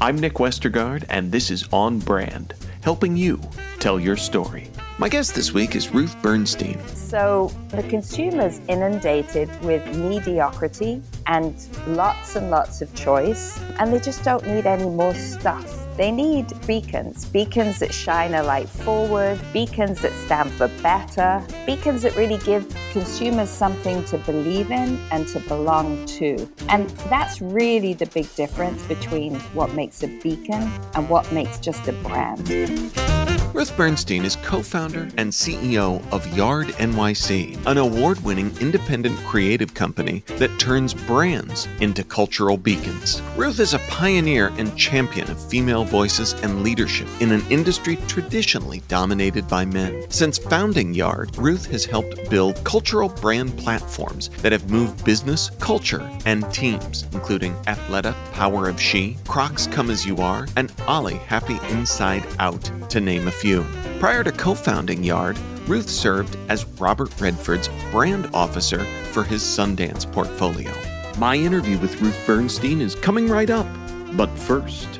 I'm Nick Westergaard, and this is On Brand, helping you tell your story. My guest this week is Ruth Bernstein. So the consumer's inundated with mediocrity and lots of choice, and they just don't need any more stuff. They need beacons that shine a light forward, beacons that stand for better, beacons that really give consumers something to believe in and to belong to. And that's really the big difference between what makes a beacon and what makes just a brand. Ruth Bernstein is co-founder and CEO of Yard NYC, an award-winning independent creative company that turns brands into cultural beacons. Ruth is a pioneer and champion of female voices and leadership in an industry traditionally dominated by men. Since founding Yard, Ruth has helped build cultural brand platforms that have moved business, culture, and teams, including Athleta Power of She, Crocs Come as You Are, and Olly Happy Inside Out, to name a few. Prior to co-founding Yard, Ruth served as Robert Redford's brand officer for his Sundance portfolio. My interview with Ruth Bernstein is coming right up, but first.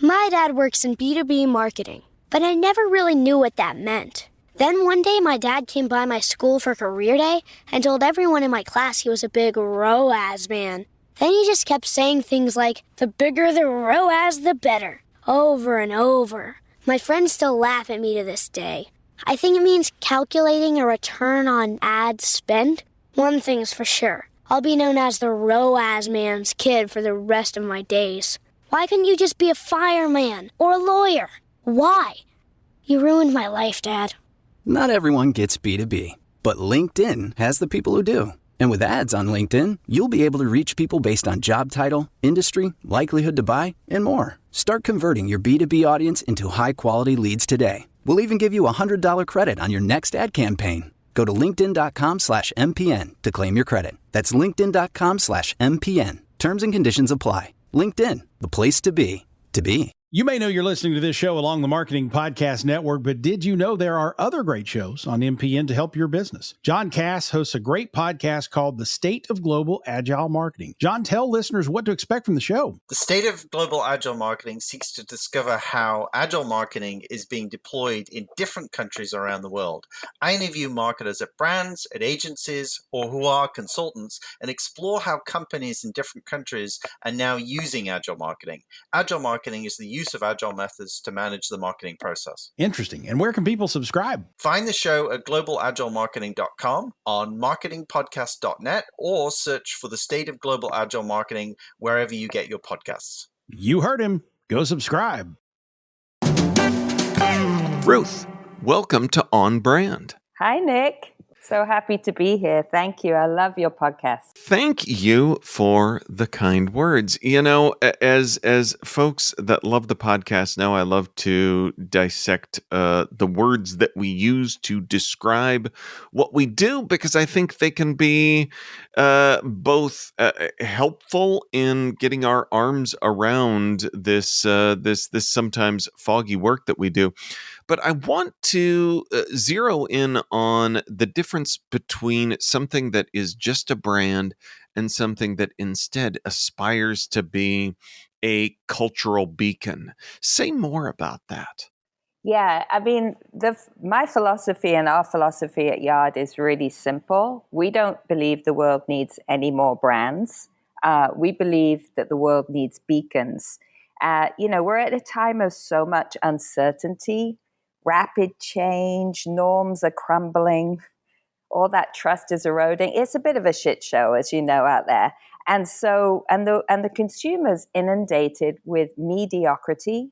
My dad works in B2B marketing, but I never really knew what that meant. Then one day my dad came by my school for career day and told everyone in my class he was a big ROAS man. Then he just kept saying things like, the bigger the ROAS, the better. Over and over. My friends still laugh at me to this day. I think it means calculating a return on ad spend. One thing's for sure. I'll be known as the ROAS man's kid for the rest of my days. Why couldn't you just be a fireman or a lawyer? Why? You ruined my life, Dad. Not everyone gets B2B, but LinkedIn has the people who do. And with ads on LinkedIn, you'll be able to reach people based on job title, industry, likelihood to buy, and more. Start converting your B2B audience into high-quality leads today. We'll even give you a $100 credit on your next ad campaign. Go to linkedin.com/MPN to claim your credit. That's linkedin.com/MPN. Terms and conditions apply. LinkedIn, the place to be, to be. You may know you're listening to this show along the Marketing Podcast Network, but did you know there are other great shows on MPN to help your business? John Cass hosts a great podcast called The State of Global Agile Marketing. John, tell listeners what to expect from the show. The State of Global Agile Marketing seeks to discover how agile marketing is being deployed in different countries around the world. I interview marketers at brands, at agencies, or who are consultants, and explore how companies in different countries are now using agile marketing. Agile marketing is the use of agile methods to manage the marketing process. Interesting. And where can people subscribe? Find the show at globalagilemarketing.com, on marketingpodcast.net, or search for the State of Global Agile Marketing wherever you get your podcasts. You heard him. Go subscribe. Ruth, welcome to On Brand. Hi, Nick. So happy to be here. Thank you. I love your podcast. Thank you for the kind words. You know, as folks that love the podcast know, I love to dissect the words that we use to describe what we do, because I think they can be both helpful in getting our arms around this sometimes foggy work that we do. But I want to zero in on the difference between something that is just a brand and something that instead aspires to be a cultural beacon. Say more about that. Yeah, I mean, my philosophy and our philosophy at Yard is really simple. We don't believe the world needs any more brands. We believe that the world needs beacons. We're at a time of so much uncertainty. Rapid change, norms are crumbling, all that trust is eroding. It's a bit of a shit show, as you know, out there. And so, and the consumer's inundated with mediocrity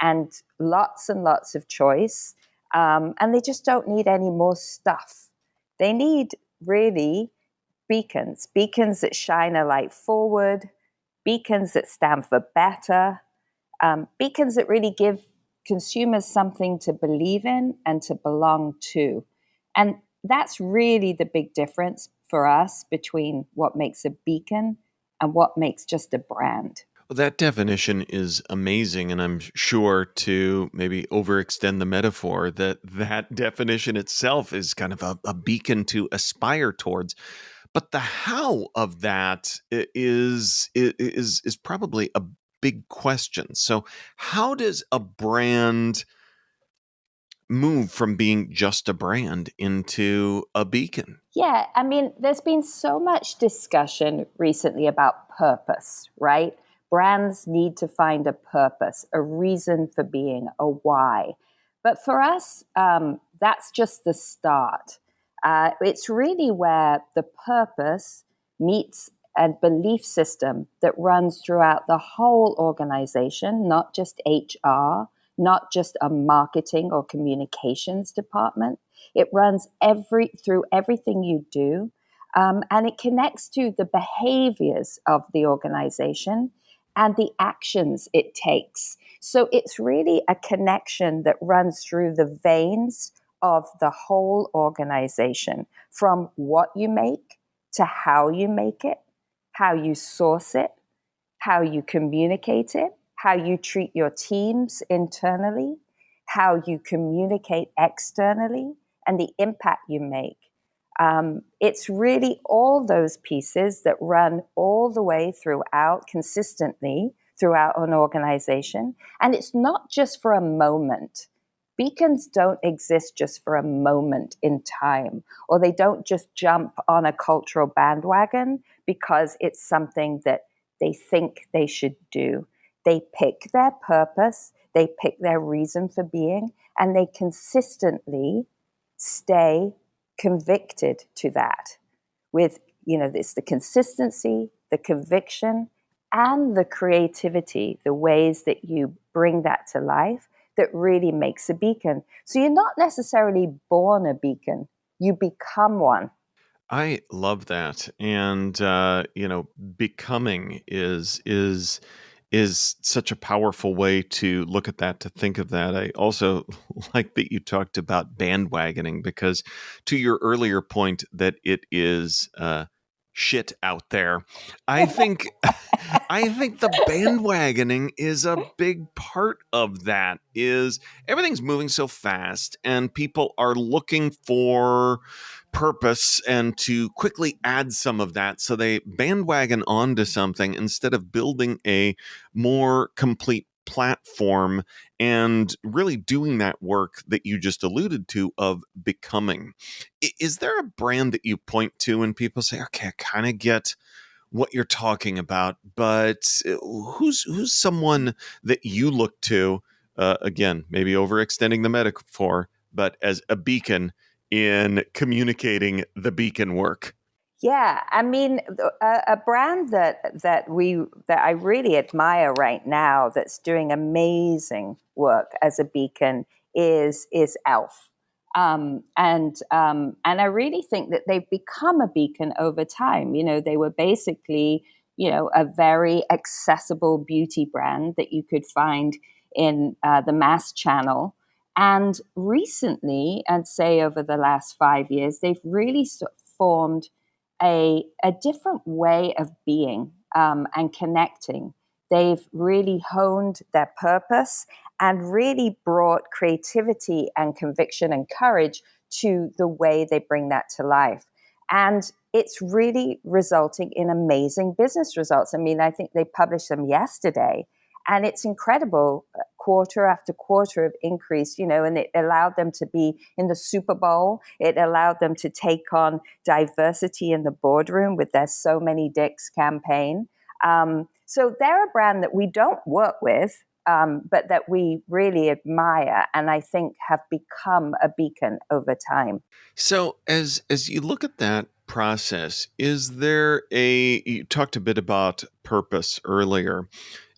and lots of choice, and they just don't need any more stuff. They need really beacons that shine a light forward, beacons that stand for better, beacons that really give consumers something to believe in and to belong to. And that's really the big difference for us between what makes a beacon and what makes just a brand. Well, that definition is amazing, and I'm sure, to maybe overextend the metaphor, that definition itself is kind of a beacon to aspire towards. But the how of that is probably a big question. So how does a brand move from being just a brand into a beacon? Yeah, I mean, there's been so much discussion recently about purpose, right? Brands need to find a purpose, a reason for being, a why. But for us, that's just the start. It's really where the purpose meets a belief system that runs throughout the whole organization, not just HR, not just a marketing or communications department. It runs through everything you do, and it connects to the behaviors of the organization and the actions it takes. So it's really a connection that runs through the veins of the whole organization, from what you make to how you make it, how you source it, how you communicate it, how you treat your teams internally, how you communicate externally, and the impact you make. It's really all those pieces that run all the way throughout, consistently throughout an organization. And it's not just for a moment. Beacons don't exist just for a moment in time, or they don't just jump on a cultural bandwagon because it's something that they think they should do. They pick their purpose, they pick their reason for being, and they consistently stay convicted to that with, it's the consistency, the conviction, and the creativity, the ways that you bring that to life that really makes a beacon. So you're not necessarily born a beacon, you become one. I love that. And becoming is such a powerful way to look at that, to think of that. I also like that you talked about bandwagoning, because to your earlier point that it is shit out there, I think I think the bandwagoning is a big part of that. Is everything's moving so fast and people are looking for purpose and to quickly add some of that, so they bandwagon onto something instead of building a more complete platform and really doing that work that you just alluded to of becoming. Is there a brand that you point to and people say, okay, I kind of get what you're talking about, but who's someone that you look to, again, maybe overextending the metaphor, but as a beacon in communicating the beacon work? Yeah, I mean, a brand that I really admire right now, that's doing amazing work as a beacon, is Elf, and I really think that they've become a beacon over time. They were basically, a very accessible beauty brand that you could find in the mass channel. And recently, I'd say over the last 5 years, they've really formed a different way of being, and connecting. They've really honed their purpose and really brought creativity and conviction and courage to the way they bring that to life. And it's really resulting in amazing business results. I mean, I think they published them yesterday, and it's incredible, quarter after quarter of increase, and it allowed them to be in the Super Bowl. It allowed them to take on diversity in the boardroom with their So Many Dicks campaign. So they're a brand that we don't work with, but that we really admire and I think have become a beacon over time. So as you look at that process, is there you talked a bit about purpose earlier.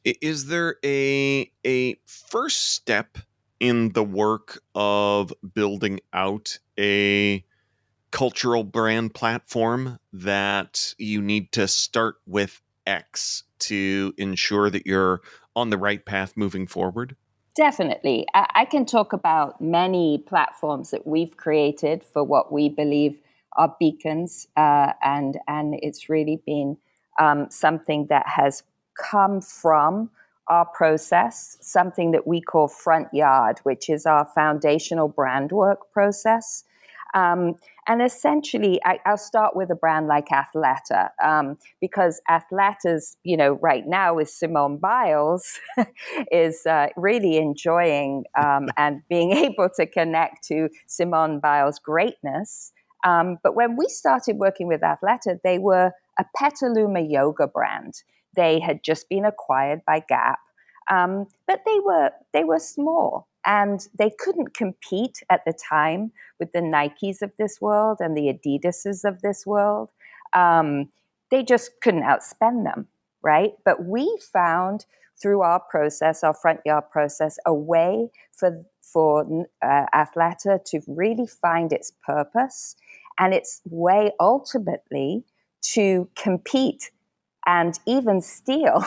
Is there a first step in the work of building out a cultural brand platform that you need to start with X to ensure that you're on the right path moving forward? Definitely. I can talk about many platforms that we've created for what we believe are beacons, and it's really been something that has come from our process, something that we call Front Yard, which is our foundational brand work process. And essentially, I'll start with a brand like Athleta, because Athleta's, right now with Simone Biles is really enjoying and being able to connect to Simone Biles' greatness. But when we started working with Athleta, they were a Petaluma yoga brand. They had just been acquired by Gap, but they were small and they couldn't compete at the time with the Nikes of this world and the Adidases of this world. They just couldn't outspend them, right? But we found through our process, our front yard process, a way for Athleta to really find its purpose and its way ultimately to compete and even steal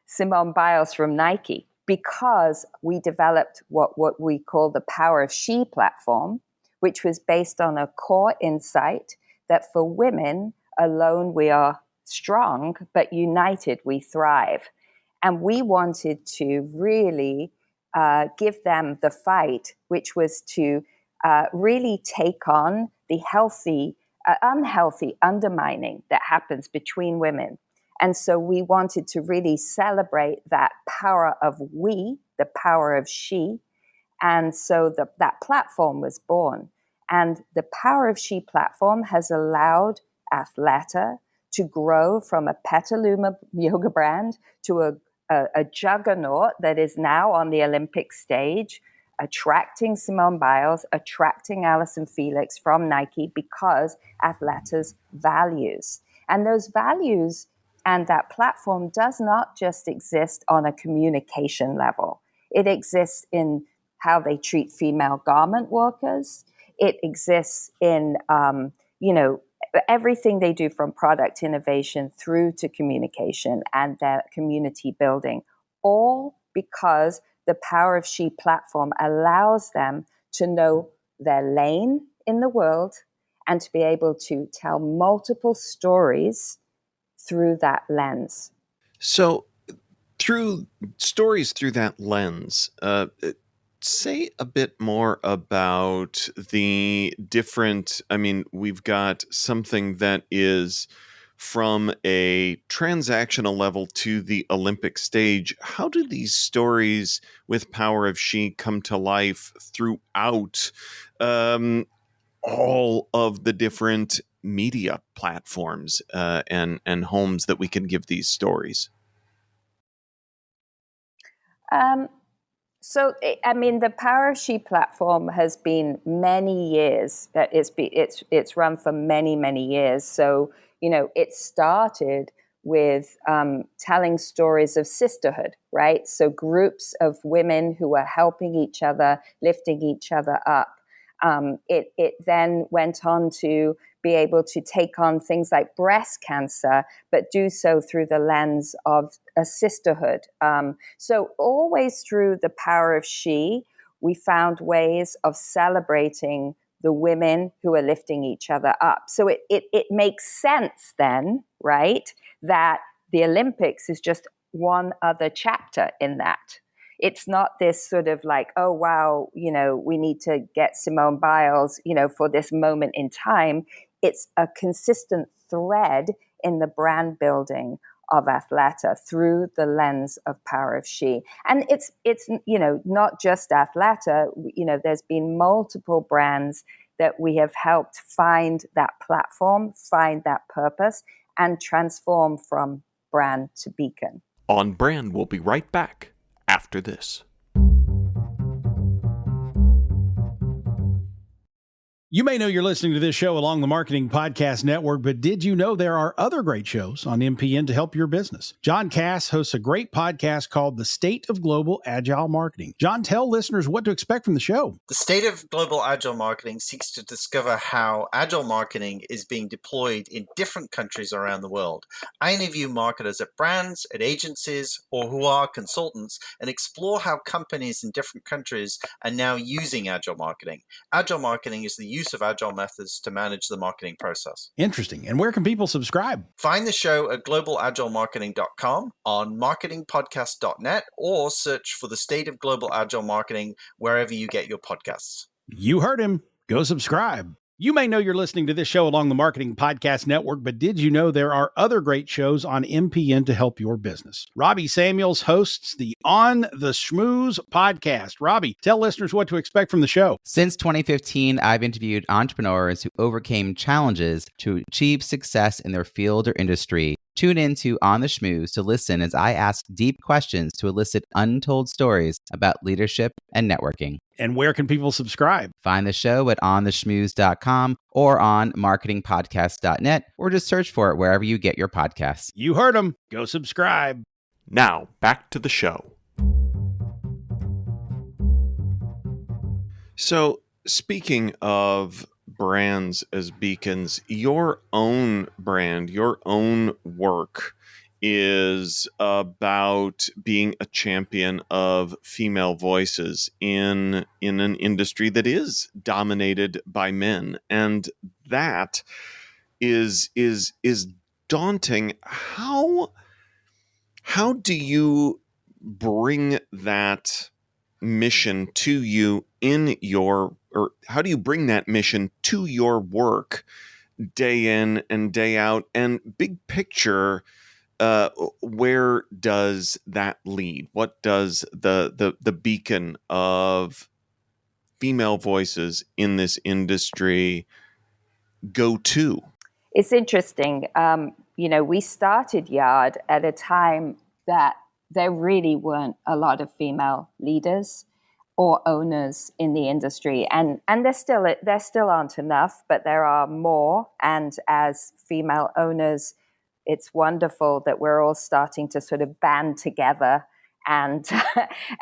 Simone Biles from Nike, because we developed what we call the Power of She platform, which was based on a core insight that for women, alone we are strong, but united we thrive. And we wanted to really give them the fight, which was to really take on the unhealthy undermining that happens between women. And so we wanted to really celebrate that power of we, the power of she. And so that platform was born. And the Power of She platform has allowed Athleta to grow from a Petaluma yoga brand to a juggernaut that is now on the Olympic stage, attracting Simone Biles, attracting Allyson Felix from Nike because Athleta's values. And those values and that platform does not just exist on a communication level. It exists in how they treat female garment workers. It exists in, everything they do from product innovation through to communication and their community building, all because the Power of She platform allows them to know their lane in the world and to be able to tell multiple stories through that lens. So, through stories through that lens, say a bit more about the different. I mean, we've got something that is from a transactional level to the Olympic stage. How do these stories with Power of She come to life throughout all of the different media platforms and homes that we can give these stories? The Power of She platform has been many years. It's run for many, many years. So, it started with telling stories of sisterhood, right? So groups of women who are helping each other, lifting each other up. It then went on to be able to take on things like breast cancer, but do so through the lens of a sisterhood. So always through the Power of She, we found ways of celebrating the women who are lifting each other up. So it makes sense then, right, that the Olympics is just one other chapter in that. It's not this sort of like, oh, wow, we need to get Simone Biles, for this moment in time. It's a consistent thread in the brand building of Athleta through the lens of Power of She. And it's not just Athleta. There's been multiple brands that we have helped find that platform, find that purpose, and transform from brand to beacon. On Brand, we'll be right back after this. You may know you're listening to this show along the Marketing Podcast Network, but did you know there are other great shows on MPN to help your business? John Cass hosts a great podcast called The State of Global Agile Marketing. John, tell listeners what to expect from the show. The State of Global Agile Marketing seeks to discover how agile marketing is being deployed in different countries around the world. I interview marketers at brands, at agencies, or who are consultants, and explore how companies in different countries are now using agile marketing. Agile marketing is the use of agile methods to manage the marketing process. Interesting. And where can people subscribe? Find the show at globalagilemarketing.com, on marketingpodcast.net, or search for the State of Global Agile Marketing wherever you get your podcasts. You heard him. Go subscribe. You may know you're listening to this show along the Marketing Podcast Network, but did you know there are other great shows on MPN to help your business? Robbie Samuels hosts the On the Schmooze podcast. Robbie, tell listeners what to expect from the show. Since 2015, I've interviewed entrepreneurs who overcame challenges to achieve success in their field or industry. Tune in to On the Schmooze to listen as I ask deep questions to elicit untold stories about leadership and networking. And where can people subscribe? Find the show at ontheschmooze.com or on marketingpodcast.net, or just search for it wherever you get your podcasts. You heard them. Go subscribe. Now, back to the show. So, speaking of brands as beacons, your own brand, your own work is about being a champion of female voices in an industry that is dominated by men, and that is daunting. How do you bring that mission to you how do you bring that mission to your work day in and day out? And big picture, where does that lead? What does the beacon of female voices in this industry go to? It's interesting. We started Yard at a time that there really weren't a lot of female leaders or owners in the industry, and there still aren't enough, but there are more. And as female owners, it's wonderful that we're all starting to sort of band together and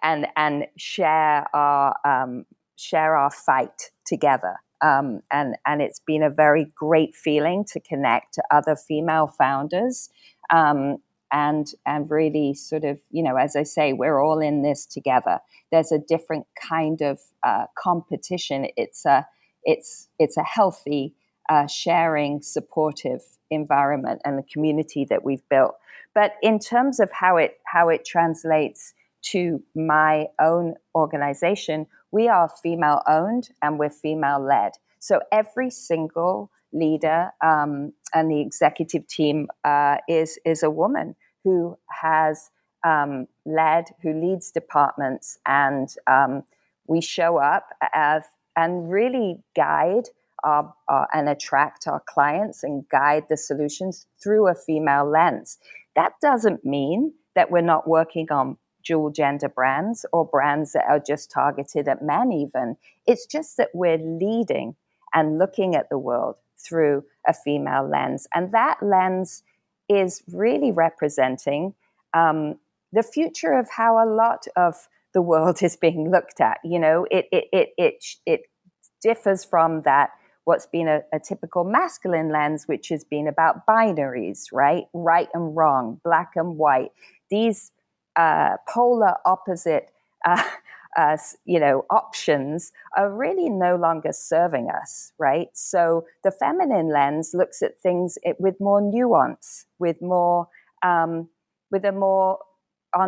and share our fight together. And it's been a very great feeling to connect to other female founders, and really sort of, as I say, we're all in this together. There's a different kind of competition. It's a healthy, sharing, supportive environment and the community that we've built. But in terms of how it translates to my own organization, we are female owned and we're female led. So every single leader and the executive team is a woman who has who leads departments, and we show up and really guide and attract our clients and guide the solutions through a female lens. That doesn't mean that we're not working on dual gender brands or brands that are just targeted at men even. It's just that we're leading and looking at the world through a female lens. And that lens is really representing the future of how a lot of the world is being looked at. It differs from that, what's been a typical masculine lens, which has been about binaries, right and wrong, black and white. These polar opposite options are really no longer serving us, right? So the feminine lens looks at things with more nuance, with more on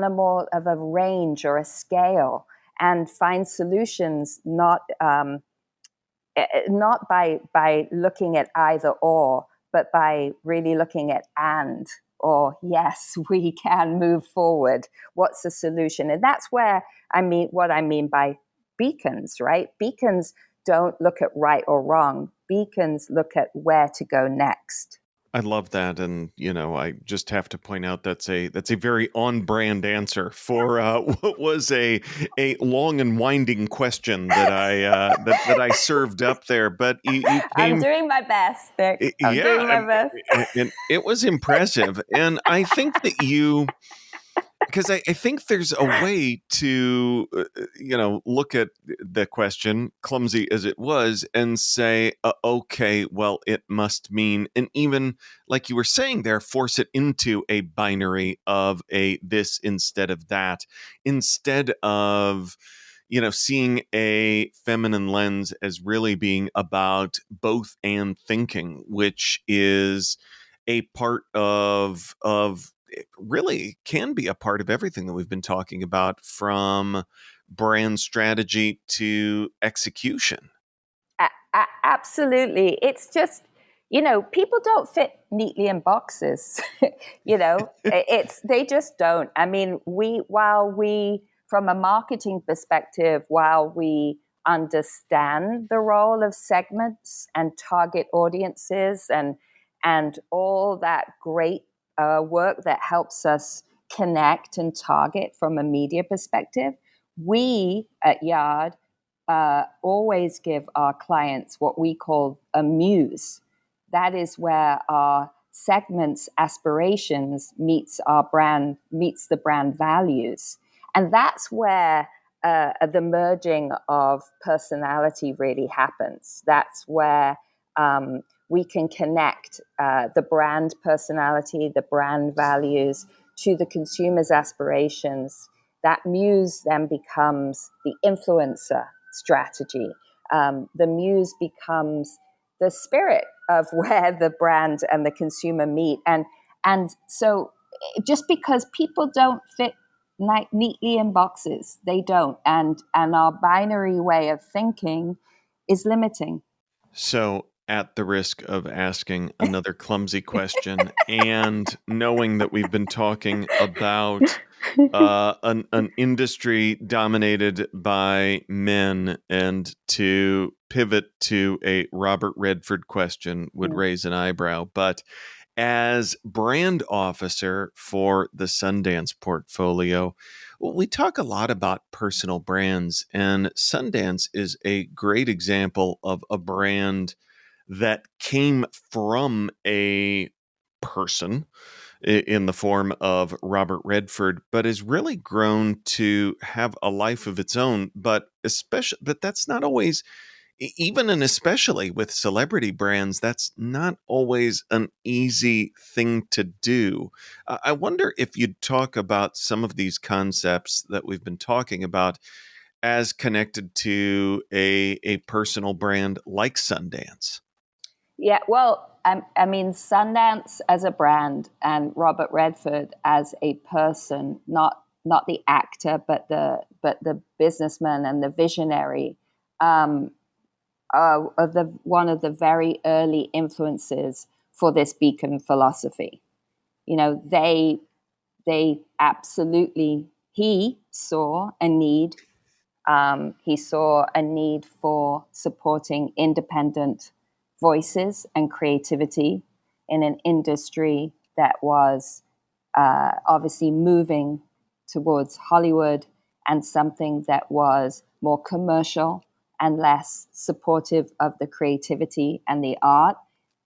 a more of a range or a scale, and find solutions not by looking at either or, but by really looking at or yes, we can move forward. What's the solution? And that's where what I mean by beacons, right? Beacons don't look at right or wrong. Beacons look at where to go next. I love that, and I just have to point out that's a very on-brand answer for what was a long and winding question that I served up there. But you came, I'm doing my best, Nick. I'm doing my best, and it was impressive. And I think that because I think there's a way to, look at the question, clumsy as it was, and say, okay, well, it must mean, and even like you were saying there, force it into a binary of a this instead of that, instead of, seeing a feminine lens as really being about both and thinking, which is a part of it really can be a part of everything that we've been talking about, from brand strategy to execution. Absolutely. It's just, people don't fit neatly in boxes. They just don't. I mean, from a marketing perspective, while we understand the role of segments and target audiences and all that great work that helps us connect and target from a media perspective, we at Yard always give our clients what we call a muse. That is where our segments aspirations meets the brand values, and that's where the merging of personality really happens. That's where we can connect the brand personality, the brand values, to the consumer's aspirations. That muse then becomes the influencer strategy. The muse becomes the spirit of where the brand and the consumer meet. And so just because people don't fit neatly in boxes, they don't. And our binary way of thinking is limiting. So, at the risk of asking another clumsy question and knowing that we've been talking about an industry dominated by men, and to pivot to a Robert Redford question would raise an eyebrow. But as brand officer for the Sundance portfolio, we talk a lot about personal brands, and Sundance is a great example of a brand that came from a person in the form of Robert Redford, but has really grown to have a life of its own. But that's not always, even and especially with celebrity brands, that's not always an easy thing to do. I wonder if you'd talk about some of these concepts that we've been talking about as connected to a personal brand like Sundance. Yeah, well, I mean, Sundance as a brand and Robert Redford as a person, not the actor, but the businessman and the visionary, are one of the very early influences for this beacon philosophy. They absolutely, he saw a need. He saw a need for supporting independent voices and creativity in an industry that was obviously moving towards Hollywood, and something that was more commercial and less supportive of the creativity and the art.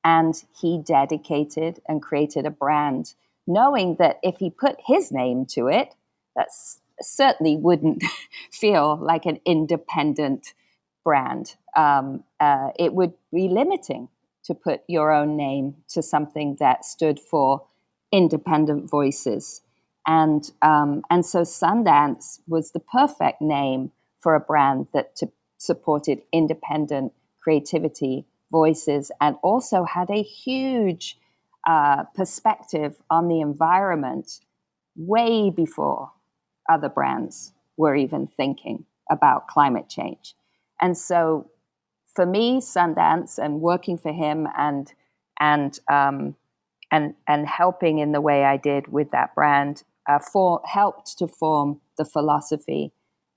And he dedicated and created a brand, knowing that if he put his name to it, that's certainly wouldn't feel like an independent brand. It would be limiting to put your own name to something that stood for independent voices. And so Sundance was the perfect name for a brand that supported independent creativity, voices, and also had a huge perspective on the environment way before other brands were even thinking about climate change. And so for me, Sundance and working for him and helping in the way I did with that brand helped to form the philosophy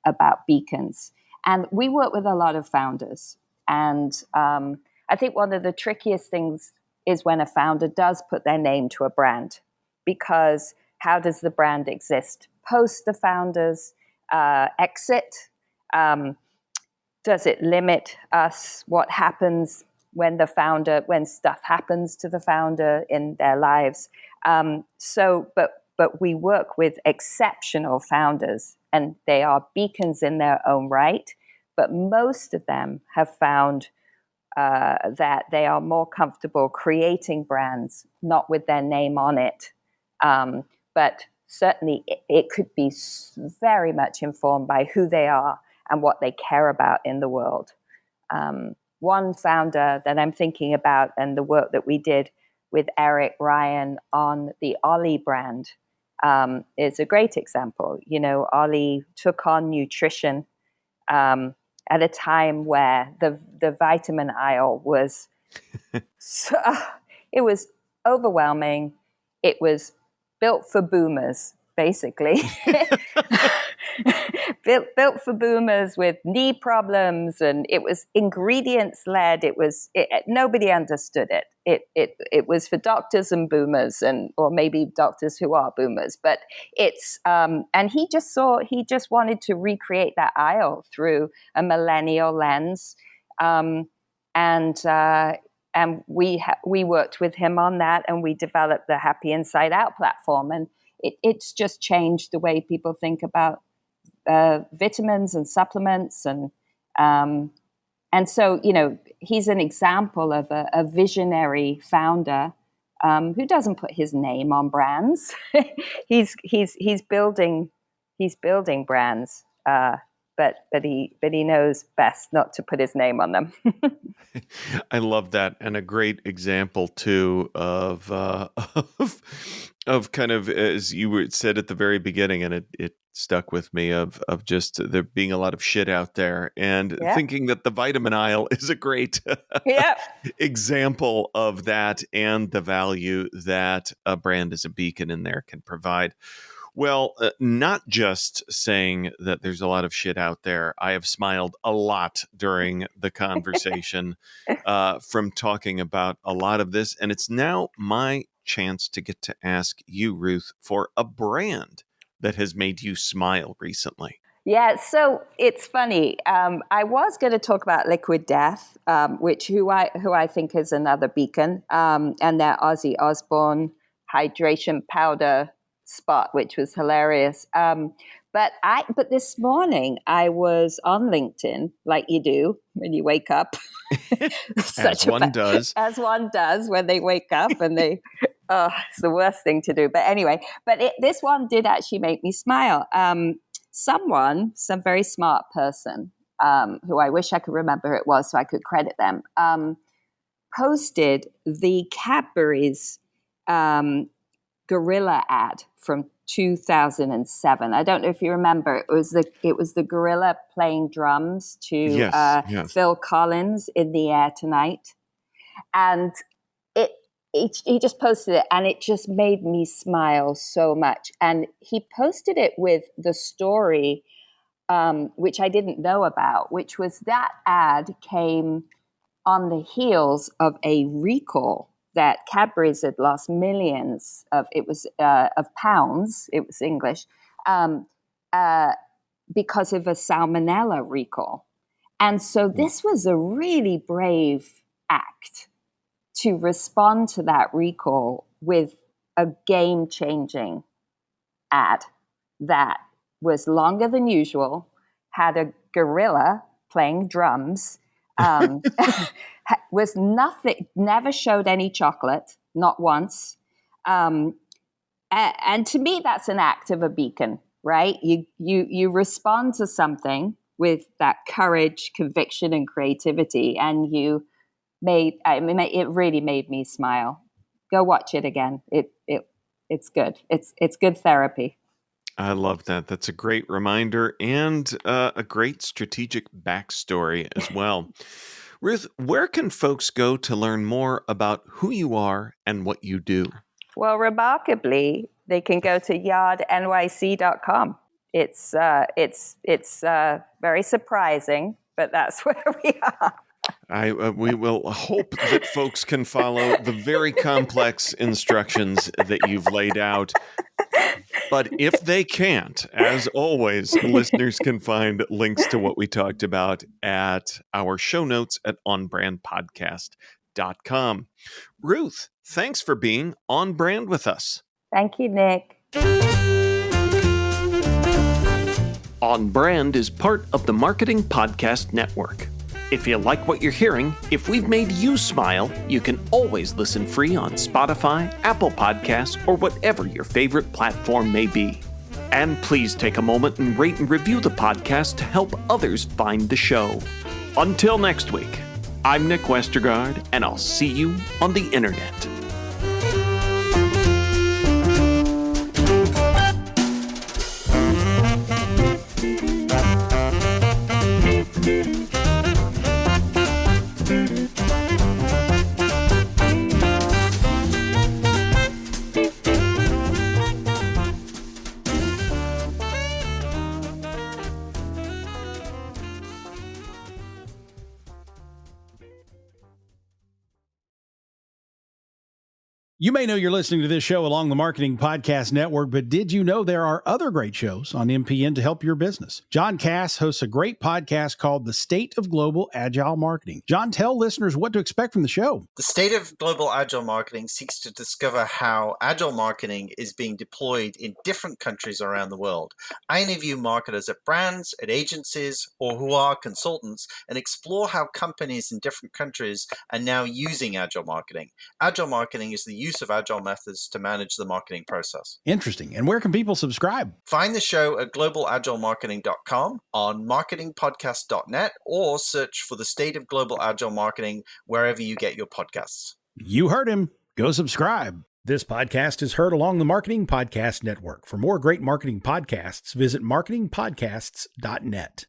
about beacons. And we work with a lot of founders. And I think one of the trickiest things is when a founder does put their name to a brand, because how does the brand exist post the founder's exit? Does it limit us? What happens when stuff happens to the founder in their lives? But we work with exceptional founders, and they are beacons in their own right. But most of them have found that they are more comfortable creating brands, not with their name on it. But certainly it could be very much informed by who they are and what they care about in the world. One founder that I'm thinking about, and the work that we did with Eric Ryan on the Olly brand, is a great example. Olly took on nutrition at a time where the vitamin aisle was it was overwhelming. It was built for boomers, basically. built for boomers with knee problems, and it was ingredients led. Nobody understood it. It was for doctors and boomers, or maybe doctors who are boomers. But and he just wanted to recreate that aisle through a millennial lens, and we worked with him on that, and we developed the Happy Inside Out platform, and it's just changed the way people think about vitamins and supplements, and so he's an example of a visionary founder who doesn't put his name on brands. he's building brands, but he knows best not to put his name on them. I love that, and a great example too of kind of, as you said at the very beginning, and it stuck with me, of just there being a lot of shit out there, and thinking that the vitamin aisle is a great example of that, and the value that a brand as a beacon in there can provide. Well, not just saying that there's a lot of shit out there. I have smiled a lot during the conversation from talking about a lot of this. And it's now my chance to get to ask you, Ruth, for a brand that has made you smile recently. Yeah, so it's funny. I was going to talk about Liquid Death, who I think is another beacon, and their Ozzy Osbourne hydration powder spot, which was hilarious. But this morning I was on LinkedIn, like you do when you wake up. As one does when they wake up, and it's the worst thing to do. But anyway, this one did actually make me smile. Some very smart person, who I wish I could remember who it was so I could credit them, posted the Cadbury's gorilla ad from 2007. I don't know if you remember. It was the gorilla playing drums to Phil Collins, "In the Air Tonight," and he just posted it, and it just made me smile so much. And he posted it with the story, which I didn't know about, which was that ad came on the heels of a recall that Cadbury's had lost millions of pounds. It was English, because of a salmonella recall. And so this was a really brave act to respond to that recall with a game-changing ad that was longer than usual, had a gorilla playing drums, was nothing, never showed any chocolate, not once. And to me, that's an act of a beacon, right? You respond to something with that courage, conviction, and creativity, and it really made me smile. Go watch it again. It's good. It's good therapy. I love that. That's a great reminder, and a great strategic backstory as well. Ruth, where can folks go to learn more about who you are and what you do? Well, remarkably, they can go to yardnyc.com. It's very surprising, but that's where we are. We will hope that folks can follow the very complex instructions that you've laid out. But if they can't, as always, listeners can find links to what we talked about at our show notes at onbrandpodcast.com. Ruth, thanks for being on brand with us. Thank you, Nick. On Brand is part of the Marketing Podcast Network. If you like what you're hearing, if we've made you smile, you can always listen free on Spotify, Apple Podcasts, or whatever your favorite platform may be. And please take a moment and rate and review the podcast to help others find the show. Until next week, I'm Nick Westergaard, and I'll see you on the internet. You may know you're listening to this show along the Marketing Podcast Network, but did you know there are other great shows on MPN to help your business? John Cass hosts a great podcast called The State of Global Agile Marketing. John, tell listeners what to expect from the show. The State of Global Agile Marketing seeks to discover how agile marketing is being deployed in different countries around the world. I interview marketers at brands, at agencies, or who are consultants, and explore how companies in different countries are now using agile marketing. Agile marketing is the use of agile methods to manage the marketing process. Interesting. And where can people subscribe? Find the show at globalagilemarketing.com, on marketingpodcast.net, or search for The State of Global Agile Marketing wherever you get your podcasts. You heard him. Go subscribe. This podcast is heard along the Marketing Podcast Network. For more great marketing podcasts, visit marketingpodcasts.net.